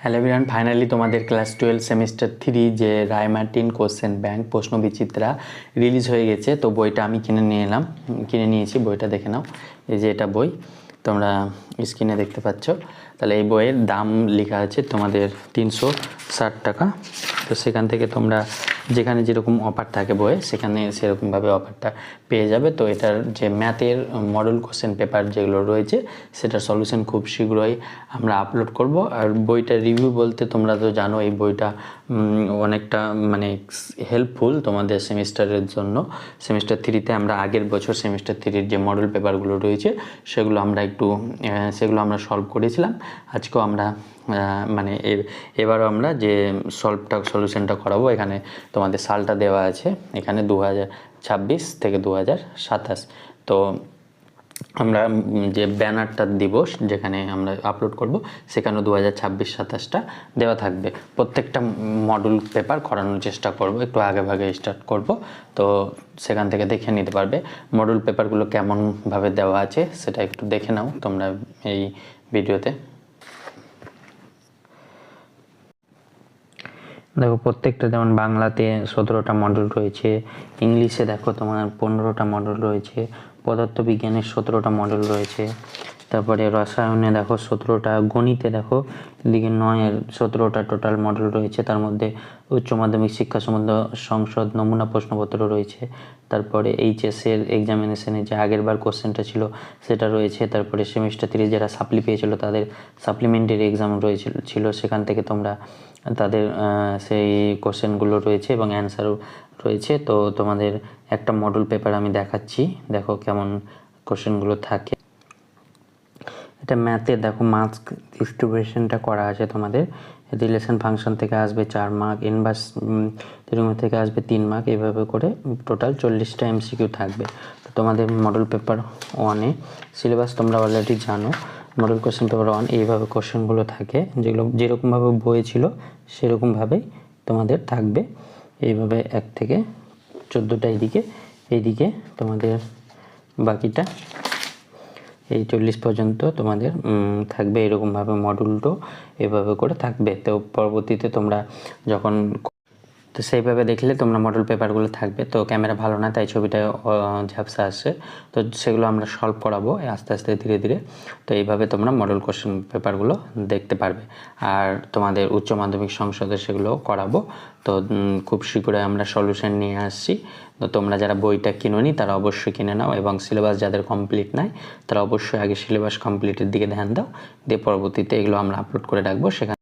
Hello everyone, finally তোমাদের class 12 semester 3 যে রায় Martin question bank প্রশ্ন বিচিত্রা রিলিজ হয়ে গেছে। তো বইটা আমি কিনে নিয়েছি। বইটা দেখে নাও, এই যে এটা বই তোমরা স্ক্রিনে দেখতে পাচ্ছ। তাহলে এই বইয়ের দাম লেখা আছে তোমাদের 360 টাকা। তো সেখান থেকে তোমরা যেখানে যেরকম অফার থাকে বইয়ে সেখানে সেরকমভাবে অফারটা পেয়ে যাবে। তো এটার যে ম্যাথের মডেল কোশ্চেন পেপার যেগুলো রয়েছে সেটার সলিউশন খুব শীঘ্রই আমরা আপলোড করব। আর বইটার রিভিউ বলতে তোমরা তো জানো এই বইটা অনেকটা মানে হেল্পফুল তোমাদের সেমিস্টারের জন্য। সেমিস্টার 3-তে আমরা আগের বছর সেমিস্টার 3-র যে মডেল পেপারগুলো রয়েছে সেগুলো আমরা সলভ করেছিলাম। আজকেও আমরা মানে এবারও আমরা যে সলিউশনটা করাবো, এখানে তোমাদের সালটা দেওয়া আছে, এখানে 2026 থেকে 2027। তো আমরা যে ব্যানারটা দিব যেখানে আমরা আপলোড করব সেখানেও 2026-27টা দেওয়া থাকবে। প্রত্যেকটা মডেল পেপার করানোর চেষ্টা করব, একটু আগে ভাগে স্টার্ট করব। তো সেখান থেকে দেখে নিতে পারবে মডেল পেপারগুলো কেমনভাবে দেওয়া আছে, সেটা একটু দেখে নাও তোমরা এই ভিডিওতে। দেখো প্রত্যেকটা, যেমন বাংলাতে 17টা মডেল রয়েছে, ইংলিশে দেখো তোমার 15টা মডেল রয়েছে, পদার্থবিজ্ঞানের 17টা মডেল রয়েছে, তারপরে রসায়নে দেখো 17টা, গণিতে দেখো এদিকে 9-এর 17টা টোটাল মডেল রয়েছে। তার মধ্যে উচ্চ মাধ্যমিক শিক্ষা সম্বন্ধ সংসদ নমুনা প্রশ্নপত্র রয়েছে, তারপরে এইচএসের এক্সামিনেশনে যে আগের বার কোশ্চেনটা ছিল সেটা রয়েছে, তারপরে সেমিস্টার 3 যারা সাপ্লি পেয়েছিল তাদের সাপ্লিমেন্টারি এক্সাম ছিল, সেখান থেকে তোমরা তাদের সেই কোশ্চেনগুলো রয়েছে এবং অ্যান্সারও রয়েছে। তো তোমাদের একটা মডেল পেপার আমি দেখাচ্ছি, দেখো কেমন কোশ্চেনগুলো থাকে। এটা ম্যাথে দেখো মার্কস ডিস্ট্রিবিউশনটা করা আছে তোমাদের। রিলেশন ফাংশন থেকে আসবে 4 মার্ক, ইনভার্স থিওরেম থেকে আসবে 3 মার্ক, এইভাবে করে টোটাল 40টা এমসিকিউ থাকবে। তো তোমাদের মডেল পেপার 1-এ সিলেবাস তোমরা অলরেডি জানো। মডেল কোশ্চেন পেপার 1 এইভাবে কোশ্চেনগুলো থাকে, যেগুলো যেরকমভাবে বইয়ে ছিল সেরকমভাবেই তোমাদের থাকবে। এইভাবে 1 থেকে 14টা এইদিকে তোমাদের বাকিটা এই 40 পর্যন্ত তোমাদের থাকবে। এরকমভাবে মডেলটাও এভাবে করে থাকবে। তো পরবর্তীতে তোমরা যখন তো সেইভাবে দেখলে তোমরা মডেল পেপারগুলো থাকবে। তো ক্যামেরা ভালো না তাই ছবিটা ঝাপসা আসছে, তো সেগুলো আমরা সলভ করাবো আস্তে আস্তে ধীরে ধীরে। তো এইভাবে তোমরা মডেল কোশ্চেন পেপারগুলো দেখতে পারবে। আর তোমাদের উচ্চ মাধ্যমিক সংসদে সেগুলো করাবো। তো খুব শীঘ্রই আমরা সলিউশন নিয়ে আসছি। তো তোমরা যারা বইটা কিনোনি তারা অবশ্যই কিনে নাও, এবং সিলেবাস যাদের কমপ্লিট নাই তারা অবশ্যই আগে সিলেবাস কমপ্লিটের দিকে ধ্যান দাও, দিয়ে পরবর্তীতে এগুলো আমরা আপলোড করে রাখবো। সেখানে